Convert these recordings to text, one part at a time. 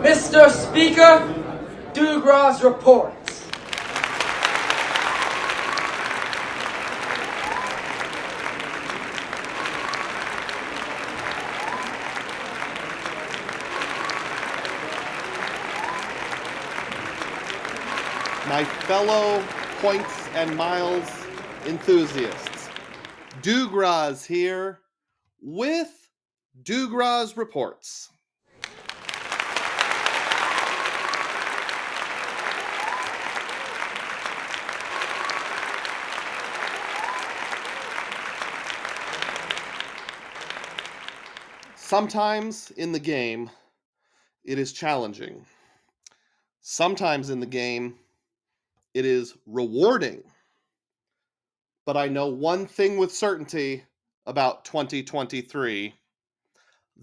Mr. Speaker, Dugras reports. My fellow points and miles enthusiasts, Dugras here with Dugras Reports. Sometimes in the game, it is challenging. Sometimes in the game, it is rewarding. But I know one thing with certainty about 2023.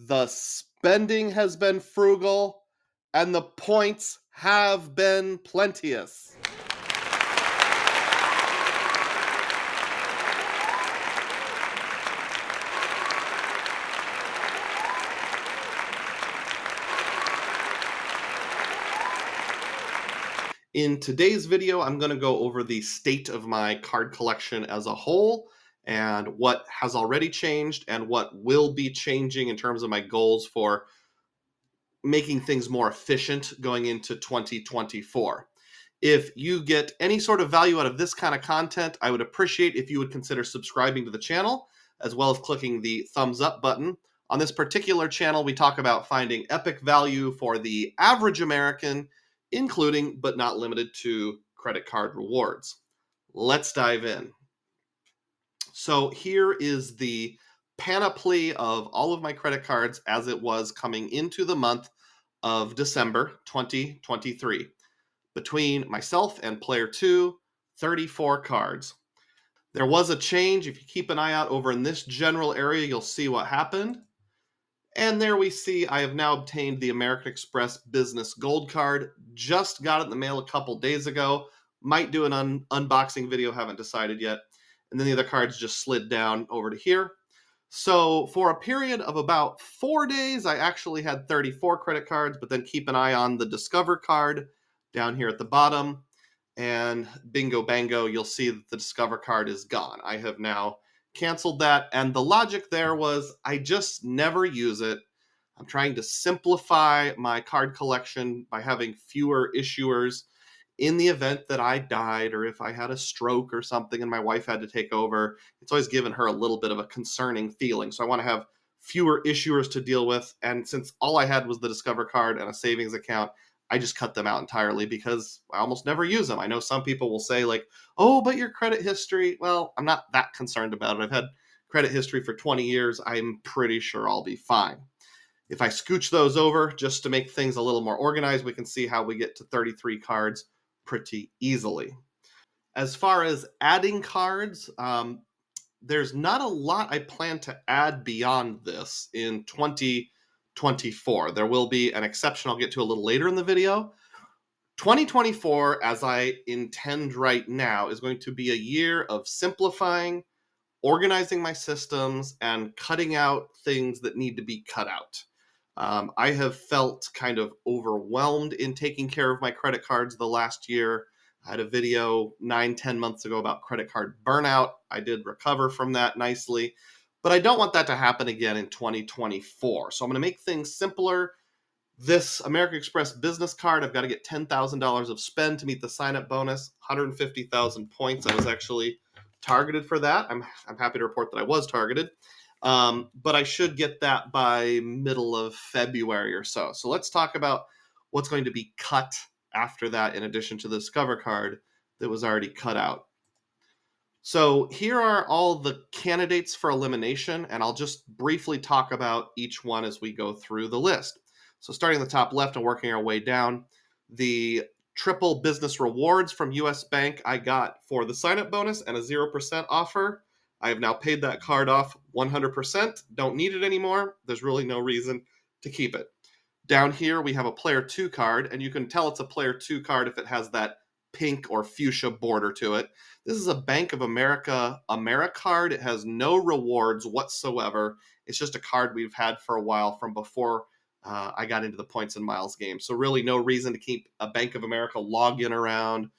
The spending has been frugal and the points have been plenteous. In today's video, I'm going to go over the state of my card collection as a whole and what has already changed and what will be changing in terms of my goals for making things more efficient going into 2024. If you get any sort of value out of this kind of content, I would appreciate if you would consider subscribing to the channel, as well as clicking the thumbs up button. On this particular channel, we talk about finding epic value for the average American, including but not limited to credit card rewards. Let's dive in. So here is the panoply of all of my credit cards as it was coming into the month of December 2023. Between myself and player 2, 34 cards. There was a change. If you keep an eye out over in this general area, you'll see what happened. And there we see I have now obtained the American Express Business Gold Card. Just got it in the mail a couple days ago. Might do an unboxing video, haven't decided yet. And then the other cards just slid down over to here. So for a period of about 4 days, I actually had 34 credit cards, but then keep an eye on the Discover card down here at the bottom. And bingo bango, you'll see that the Discover card is gone. I have now canceled that, and the logic there was I just never use it. I'm trying to simplify my card collection by having fewer issuers in the event that I died or if I had a stroke or something and my wife had to take over. It's always given her a little bit of a concerning feeling. So I want to have fewer issuers to deal with, and since all I had was the Discover card and a savings account, I just cut them out entirely because I almost never use them. I know some people will say like, oh, but your credit history. Well, I'm not that concerned about it. I've had credit history for 20 years. I'm pretty sure I'll be fine. If I scooch those over just to make things a little more organized, we can see how we get to 33 cards pretty easily. As far as adding cards, there's not a lot I plan to add beyond this in 2024. There will be an exception I'll get to a little later in the video. 2024, as I intend right now, is going to be a year of simplifying, organizing my systems, and cutting out things that need to be cut out. I have felt kind of overwhelmed in taking care of my credit cards the last year. I had a video 9-10 months ago about credit card burnout. I did recover from that nicely, but I don't want that to happen again in 2024. So I'm going to make things simpler. This American Express business card, I've got to get $10,000 of spend to meet the sign-up bonus, 150,000 points. I was actually targeted for that. I'm happy to report that I was targeted. But I should get that by middle of February or so. So let's talk about what's going to be cut after that in addition to the Discover card that was already cut out. So here are all the candidates for elimination, and I'll just briefly talk about each one as we go through the list. So starting at the top left and working our way down, the triple business rewards from US Bank I got for the sign-up bonus and a 0% offer. I have now paid that card off 100%. Don't need it anymore. There's really no reason to keep it. Down here, we have a Player 2 card, and you can tell it's a Player 2 card if it has that pink or fuchsia border to it. This is a Bank of America AmeriCard. It has no rewards whatsoever. It's just a card we've had for a while from before I got into the points and miles game. So really no reason to keep a Bank of America login around,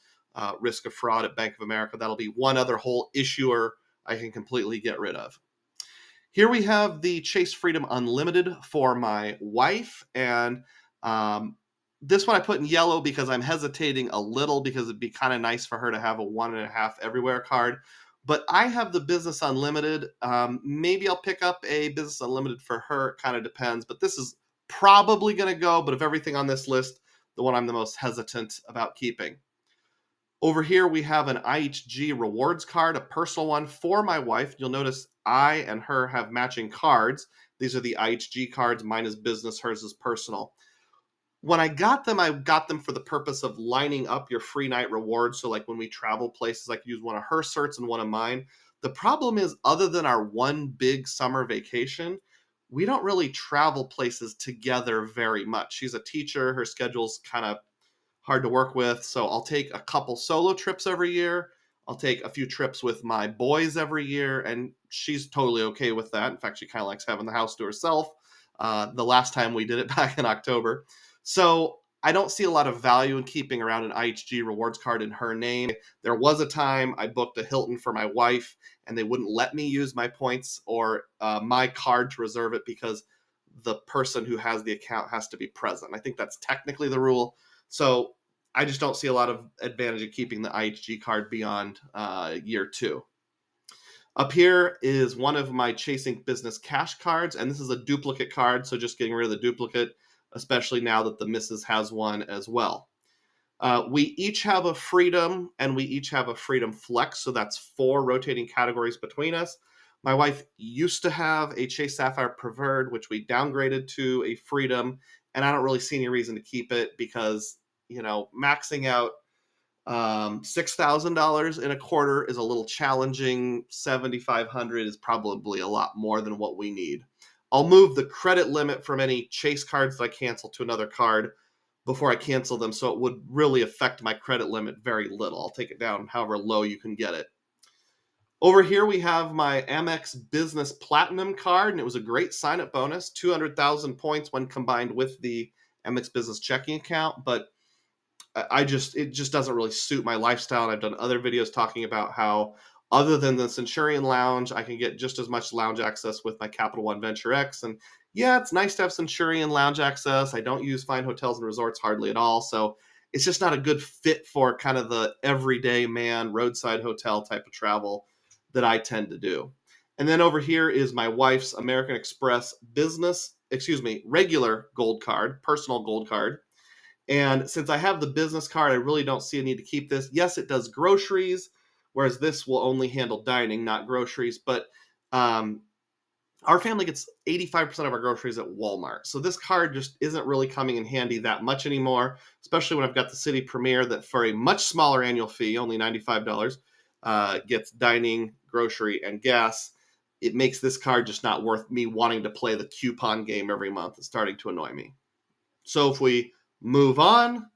risk of fraud at Bank of America. That'll be one other whole issuer I can completely get rid of. Here we have the Chase Freedom Unlimited for my wife. And this one I put in yellow because I'm hesitating a little because it'd be kind of nice for her to have a 1.5 everywhere card. But I have the Business Unlimited. Maybe I'll pick up a Business Unlimited for her. It kind of depends. But this is probably going to go. But of everything on this list, the one I'm the most hesitant about keeping. Over here, we have an IHG rewards card, a personal one for my wife. You'll notice I and her have matching cards. These are the IHG cards. Mine is business, hers is personal. When I got them for the purpose of lining up your free night rewards. So like when we travel places, I could use one of her certs and one of mine. The problem is, other than our one big summer vacation, we don't really travel places together very much. She's a teacher. Her schedule's kind of hard to work with. So I'll take a couple solo trips every year. I'll take a few trips with my boys every year. And she's totally okay with that. In fact, she kind of likes having the house to herself. The last time we did it back in October. So I don't see a lot of value in keeping around an IHG rewards card in her name. There was a time I booked a Hilton for my wife and they wouldn't let me use my points or my card to reserve it because the person who has the account has to be present. I think that's technically the rule. So I just don't see a lot of advantage in keeping the IHG card beyond year 2. Up here is one of my Chasing Business Cash cards, and this is a duplicate card, so just getting rid of the duplicate, especially now that the missus has one as well. We each have a Freedom, and we each have a Freedom Flex, so that's 4 rotating categories between us. My wife used to have a Chase Sapphire Preferred, which we downgraded to a Freedom, and I don't really see any reason to keep it because, maxing out $6,000 in a quarter is a little challenging. $7,500 is probably a lot more than what we need. I'll move the credit limit from any Chase cards that I cancel to another card before I cancel them, so it would really affect my credit limit very little. I'll take it down however low you can get it. Over here we have my AMEX Business Platinum card, and it was a great sign-up bonus, 200,000 points when combined with the AMEX Business checking account, but it just doesn't really suit my lifestyle. And I've done other videos talking about how, other than the Centurion Lounge, I can get just as much lounge access with my Capital One Venture X. And yeah, it's nice to have Centurion Lounge access. I don't use Fine Hotels and Resorts hardly at all. So it's just not a good fit for kind of the everyday man, roadside hotel type of travel that I tend to do. And then over here is my wife's American Express regular gold card, personal gold card. And since I have the business card, I really don't see a need to keep this. Yes, it does groceries, whereas this will only handle dining, not groceries. But our family gets 85% of our groceries at Walmart. So this card just isn't really coming in handy that much anymore, especially when I've got the Citi Premier that for a much smaller annual fee, only $95, gets dining, grocery, and gas. It makes this card just not worth me wanting to play the coupon game every month. It's starting to annoy me. So if we move on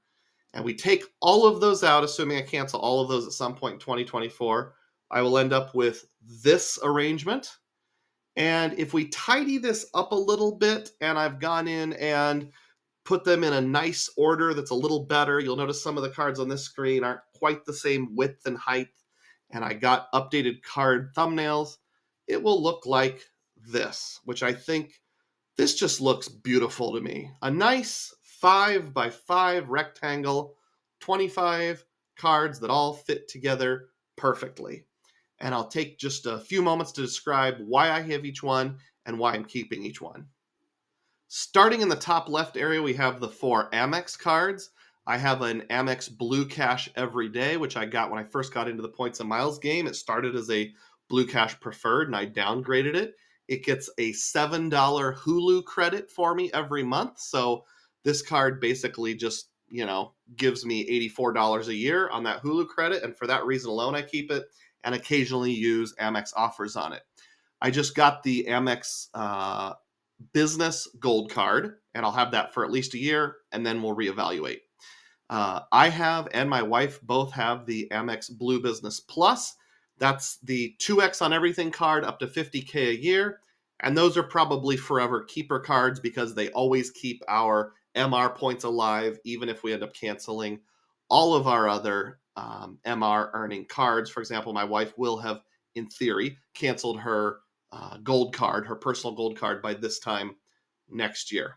and we take all of those out, assuming I cancel all of those at some point in 2024, I will end up with this arrangement. And if we tidy this up a little bit, and I've gone in and put them in a nice order that's a little better, you'll notice some of the cards on this screen aren't quite the same width and height, and I got updated card thumbnails, it will look like this, which I think this just looks beautiful to me. A nice 5x5 rectangle, 25 cards that all fit together perfectly. And I'll take just a few moments to describe why I have each one and why I'm keeping each one. Starting in the top left area, we have the 4 AMEX cards. I have an AMEX Blue Cash Every Day, which I got when I first got into the points and miles game. It started as a Blue Cash Preferred, and I downgraded it. It gets a $7 Hulu credit for me every month. So this card basically just, gives me $84 a year on that Hulu credit. And for that reason alone, I keep it and occasionally use Amex offers on it. I just got the Amex Business Gold card, and I'll have that for at least a year, and then we'll reevaluate. I have, and my wife both have, the Amex Blue Business Plus. That's the 2X on everything card, up to $50K a year. And those are probably forever keeper cards because they always keep our MR points alive, even if we end up canceling all of our other MR earning cards. For example, my wife will have, in theory, canceled her gold card, her personal gold card, by this time next year.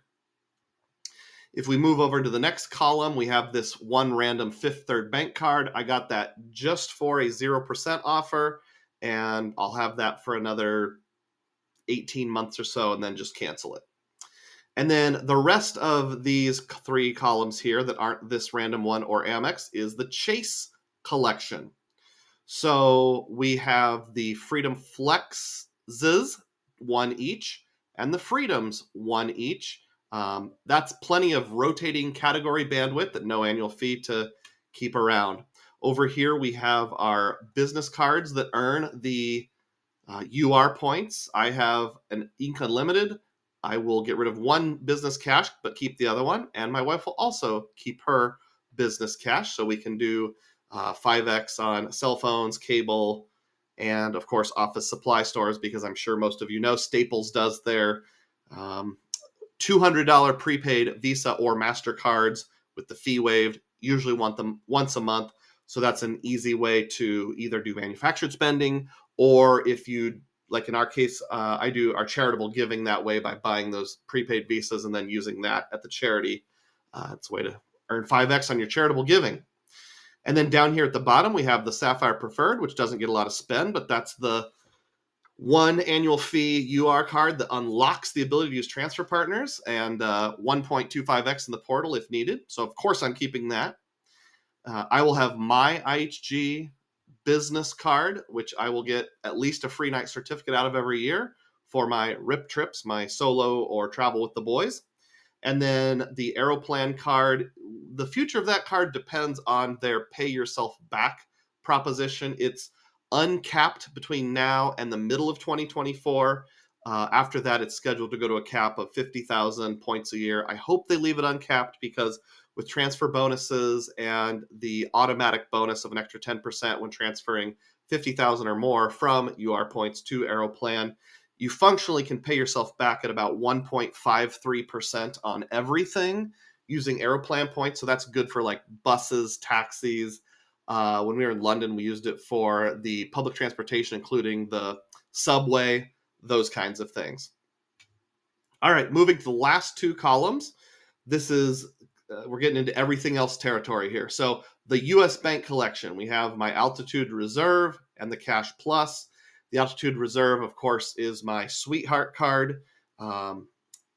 If we move over to the next column, we have this one random Fifth Third Bank card. I got that just for a 0% offer, and I'll have that for another 18 months or so and then just cancel it. And then the rest of these three columns here that aren't this random one or Amex is the Chase collection. So we have the Freedom Flexes, one each, and the Freedoms, one each. That's plenty of rotating category bandwidth at no annual fee to keep around. Over here, we have our business cards that earn the UR points. I have an Ink Unlimited. I will get rid of one business cash, but keep the other one. And my wife will also keep her business cash, so we can do 5X on cell phones, cable, and of course office supply stores, because I'm sure most of you know Staples does their $200 prepaid Visa or MasterCards with the fee waived. Usually want them once a month. So that's an easy way to either do manufactured spending, or if you, like in our case, I do our charitable giving that way by buying those prepaid Visas and then using that at the charity. It's a way to earn 5X on your charitable giving. And then down here at the bottom, we have the Sapphire Preferred, which doesn't get a lot of spend, but that's the one annual fee UR card that unlocks the ability to use transfer partners, and 1.25X in the portal if needed. So of course I'm keeping that. I will have my IHG business card, which I will get at least a free night certificate out of every year for my RIP trips, my solo or travel with the boys. And then the Aeroplan card, the future of that card depends on their pay yourself back proposition. It's uncapped between now and the middle of 2024. After that, it's scheduled to go to a cap of 50,000 points a year. I hope they leave it uncapped, because with transfer bonuses and the automatic bonus of an extra 10% when transferring 50,000 or more from UR points to Aeroplan, you functionally can pay yourself back at about 1.53% on everything using Aeroplan points. So that's good for like buses, taxis. When we were in London, we used it for the public transportation, including the subway, those kinds of things. All right, moving to the last two columns. This is, we're getting into everything else territory here. So the US Bank collection, we have my Altitude Reserve and the Cash Plus. The Altitude Reserve, of course, is my Sweetheart card.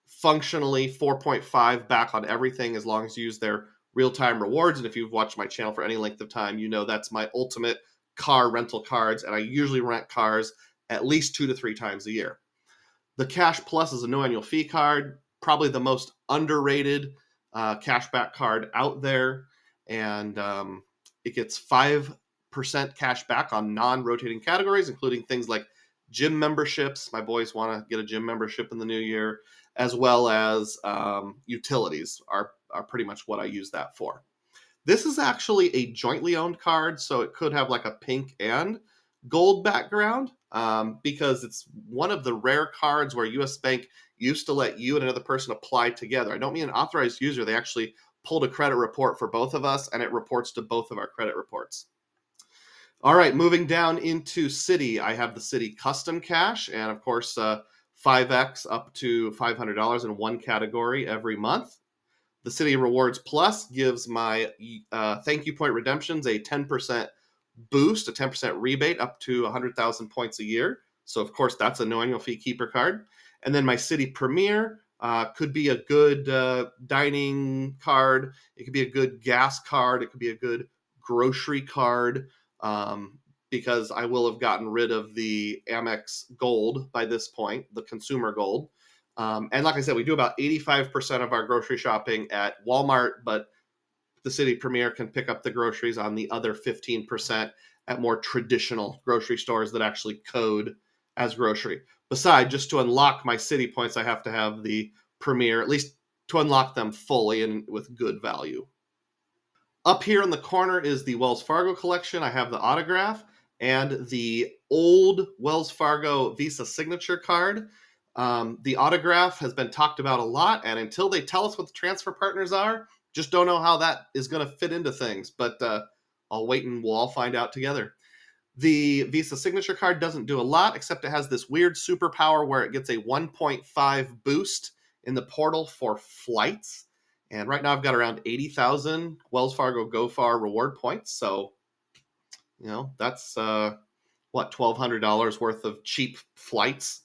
Functionally 4.5 back on everything as long as you use their real-time rewards. And if you've watched my channel for any length of time, you know that's my ultimate car rental cards. And I usually rent cars at least 2 to 3 times a year. The Cash Plus is a no annual fee card, probably the most underrated cashback card out there. And it gets 5% cash back on non-rotating categories, including things like gym memberships. My boys want to get a gym membership in the new year, as well as utilities are pretty much what I use that for. This is actually a jointly owned card, so it could have like a pink and gold background, because it's one of the rare cards where US Bank used to let you and another person apply together. I don't mean an authorized user. They actually pulled a credit report for both of us, and it reports to both of our credit reports. All right, moving down into Citi, I have the Citi Custom Cash, and of course, 5X up to $500 in one category every month. The Citi Rewards Plus gives my thank you point redemptions a 10% boost, a 10% rebate up to 100,000 points a year. So, of course, that's a no annual fee keeper card. And then my Citi Premier could be a good dining card. It could be a good gas card. It could be a good grocery card, because I will have gotten rid of the Amex Gold by this point, the consumer gold. And like I said, we do about 85% of our grocery shopping at Walmart, but the Citi Premier can pick up the groceries on the other 15% at more traditional grocery stores that actually code as grocery. Besides, just to unlock my Citi points, I have to have the Premier, at least to unlock them fully and with good value. Up here in the corner is the Wells Fargo collection. I have the autograph and the old Wells Fargo Visa signature card. The autograph has been talked about a lot, and until they tell us what the transfer partners are, just don't know how that is going to fit into things. But I'll wait and we'll all find out together. The Visa Signature card doesn't do a lot, except it has this weird superpower where it gets a 1.5 boost in the portal for flights. And right now I've got around 80,000 Wells Fargo Go Far reward points. So, that's $1,200 worth of cheap flights.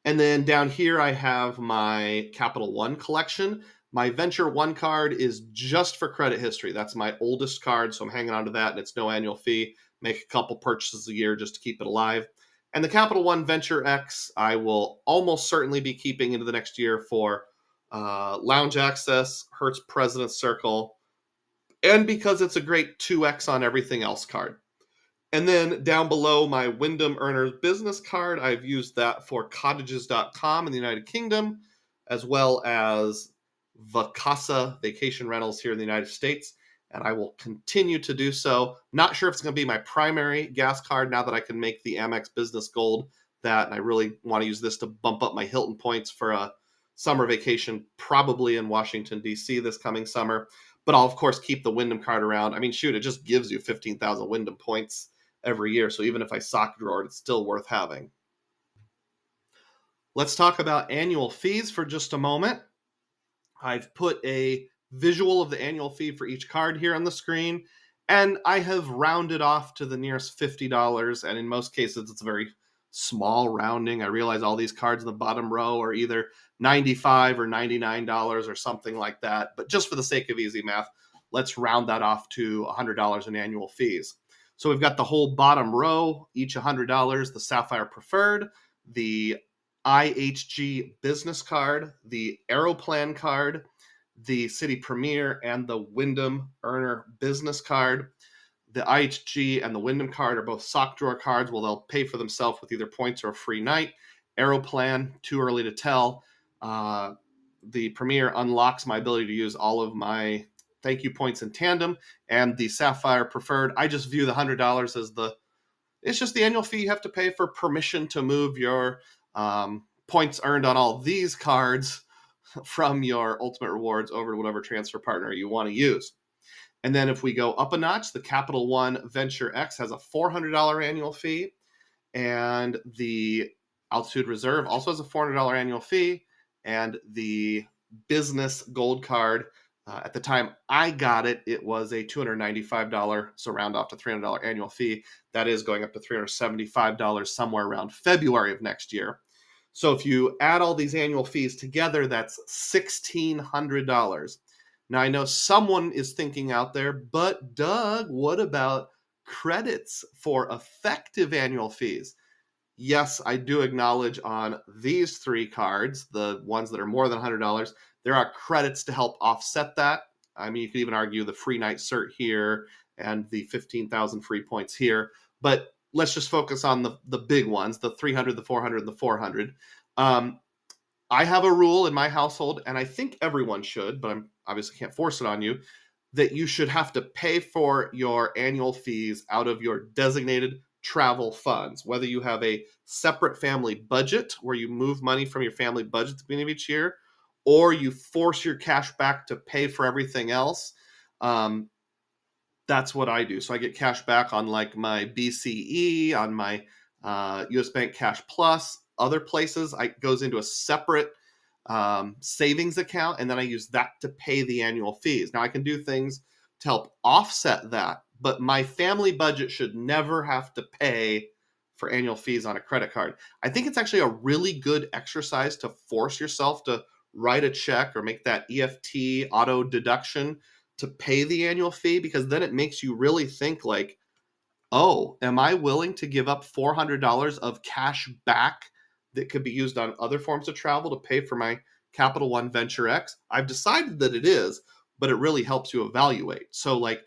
And then down here I have my Capital One collection. My Venture One card is just for credit history. That's my oldest card, so I'm hanging on to that, and it's no annual fee. Make a couple purchases a year just to keep it alive. And the Capital One Venture X, I will almost certainly be keeping into the next year for lounge access, Hertz President's Circle, and because it's a great 2X on everything else card. And then down below, my Wyndham Earners business card, I've used that for cottages.com in the United Kingdom, as well as Vacasa vacation rentals here in the United States. And I will continue to do so. Not sure if it's going to be my primary gas card now that I can make the AMEX Business Gold that. And I really want to use this to bump up my Hilton points for a summer vacation, probably in Washington, D.C. this coming summer. But I'll, of course, keep the Wyndham card around. I mean, shoot, it just gives you 15,000 Wyndham points every year. So even if I sock drawer it, it's still worth having. Let's talk about annual fees for just a moment. I've put a visual of the annual fee for each card here on the screen, and I have rounded off to the nearest $50. And in most cases, it's a very small rounding. I realize all these cards in the bottom row are either $95 or $99 or something like that. But just for the sake of easy math, let's round that off to $100 in annual fees. So we've got the whole bottom row, each $100, the Sapphire Preferred, the IHG Business Card, the Aeroplan Card, the Citi Premier, and the Wyndham Earner Business Card. The IHG and the Wyndham card are both sock drawer cards. Well, they'll pay for themselves with either points or a free night. Aeroplan, too early to tell. The Premier unlocks my ability to use all of my thank you points in tandem, and the Sapphire Preferred, I just view the $100 as it's just the annual fee you have to pay for permission to move your points earned on all these cards from your Ultimate Rewards over to whatever transfer partner you want to use. And then if we go up a notch, the Capital One Venture X has a $400 annual fee, and the Altitude Reserve also has a $400 annual fee, and the Business Gold Card, at the time I got it, it was a $295, so round off to $300 annual fee. That is going up to $375 somewhere around February of next year. So if you add all these annual fees together, that's $1,600. Now, I know someone is thinking out there, but Doug, what about credits for effective annual fees? Yes, I do acknowledge on these three cards, the ones that are more than $100, there are credits to help offset that. I mean, you could even argue the free night cert here and the 15,000 free points here. But let's just focus on the big ones, the 300, the 400, and the 400. I have a rule in my household, and I think everyone should, but I obviously can't force it on you, that you should have to pay for your annual fees out of your designated travel funds, whether you have a separate family budget where you move money from your family budget at the beginning of each year, or you force your cash back to pay for everything else. That's what I do. So I get cash back on like my BCE, on my US Bank Cash Plus, other places. It goes into a separate savings account, and then I use that to pay the annual fees. Now I can do things to help offset that, but my family budget should never have to pay for annual fees on a credit card. I think it's actually a really good exercise to force yourself to write a check or make that EFT auto deduction to pay the annual fee, because then it makes you really think like, oh, am I willing to give up $400 of cash back that could be used on other forms of travel to pay for my Capital One Venture X? I've decided that it is, but it really helps you evaluate. So like,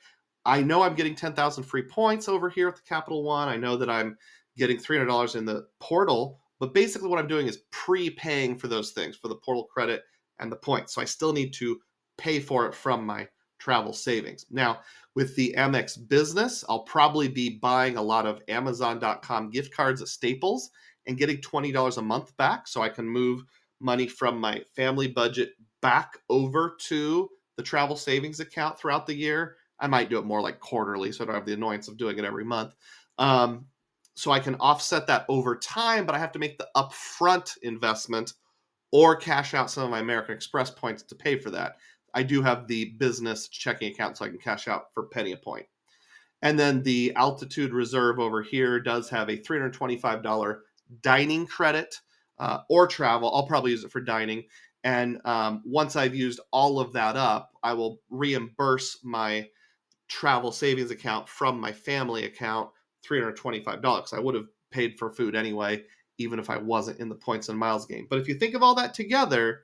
I know I'm getting 10,000 free points over here at the Capital One. I know that I'm getting $300 in the portal, but basically what I'm doing is prepaying for those things, for the portal credit and the points. So I still need to pay for it from my travel savings. Now, with the Amex Business, I'll probably be buying a lot of Amazon.com gift cards at Staples, and getting $20 a month back so I can move money from my family budget back over to the travel savings account throughout the year. I might do it more like quarterly so I don't have the annoyance of doing it every month. So I can offset that over time, but I have to make the upfront investment or cash out some of my American Express points to pay for that. I do have the business checking account so I can cash out for penny a point. And then the Altitude Reserve over here does have a $325 dining credit or travel. I'll probably use it for dining. And once I've used all of that up, I will reimburse my travel savings account from my family account $325. I would have paid for food anyway, even if I wasn't in the points and miles game. But if you think of all that together,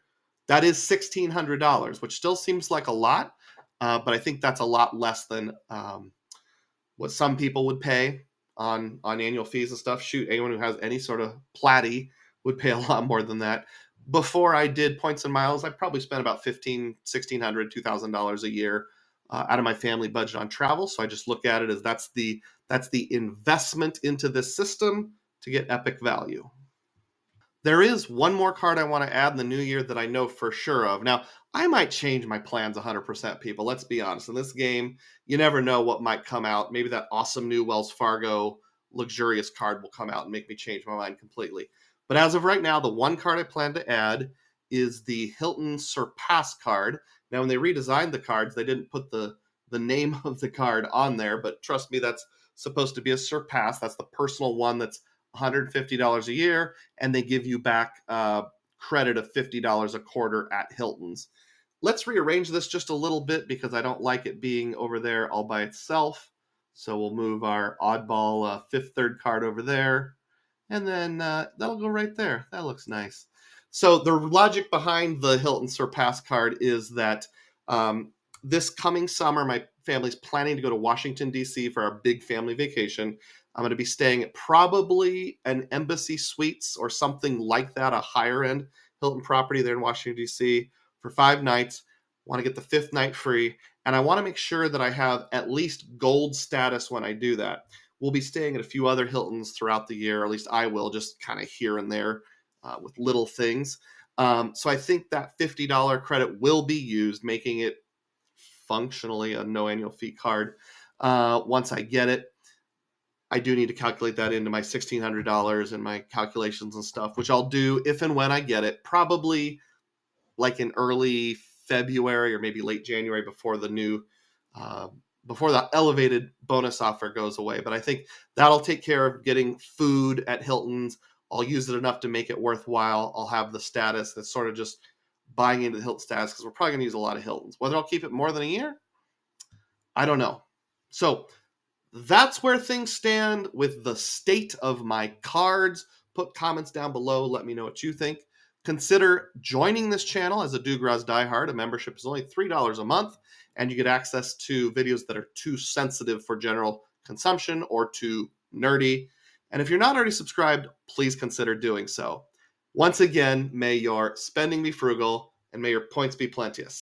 that is $1,600, which still seems like a lot, but I think that's a lot less than what some people would pay on annual fees and stuff. Shoot, anyone who has any sort of platy would pay a lot more than that. Before I did points and miles, I probably spent about $1,500, $1,600, $2,000 a year out of my family budget on travel. So I just look at it as that's the investment into this system to get epic value. There is one more card I want to add in the new year that I know for sure of. Now, I might change my plans 100%, people. Let's be honest. In this game, you never know what might come out. Maybe that awesome new Wells Fargo luxurious card will come out and make me change my mind completely. But as of right now, the one card I plan to add is the Hilton Surpass card. Now, when they redesigned the cards, they didn't put the name of the card on there, but trust me, that's supposed to be a Surpass. That's the personal one that's $150 a year, and they give you back credit of $50 a quarter at Hilton's. Let's rearrange this just a little bit because I don't like it being over there all by itself. So we'll move our oddball fifth third card over there, and then that'll go right there. That looks nice. So the logic behind the Hilton Surpass card is that this coming summer, my family's planning to go to Washington, D.C. for our big family vacation. I'm going to be staying at probably an Embassy Suites or something like that, a higher end Hilton property there in Washington, D.C. for 5 nights. Want to get the 5th night free. And I want to make sure that I have at least gold status when I do that. We'll be staying at a few other Hiltons throughout the year, or at least I will, just kind of here and there with little things. So I think that $50 credit will be used, making it functionally a no annual fee card once I get it. I do need to calculate that into my $1,600 and my calculations and stuff, which I'll do if and when I get it, probably like in early February or maybe late January before the elevated bonus offer goes away. But I think that'll take care of getting food at Hilton's. I'll use it enough to make it worthwhile. I'll have the status that's sort of just buying into the Hilton status because we're probably going to use a lot of Hilton's. Whether I'll keep it more than a year, I don't know. So that's where things stand with the state of my cards. Put comments down below. Let me know what you think. Consider joining this channel as a Dugras Diehard. A membership is only $3 a month, and you get access to videos that are too sensitive for general consumption or too nerdy. And if you're not already subscribed, please consider doing so. Once again, may your spending be frugal and may your points be plenteous.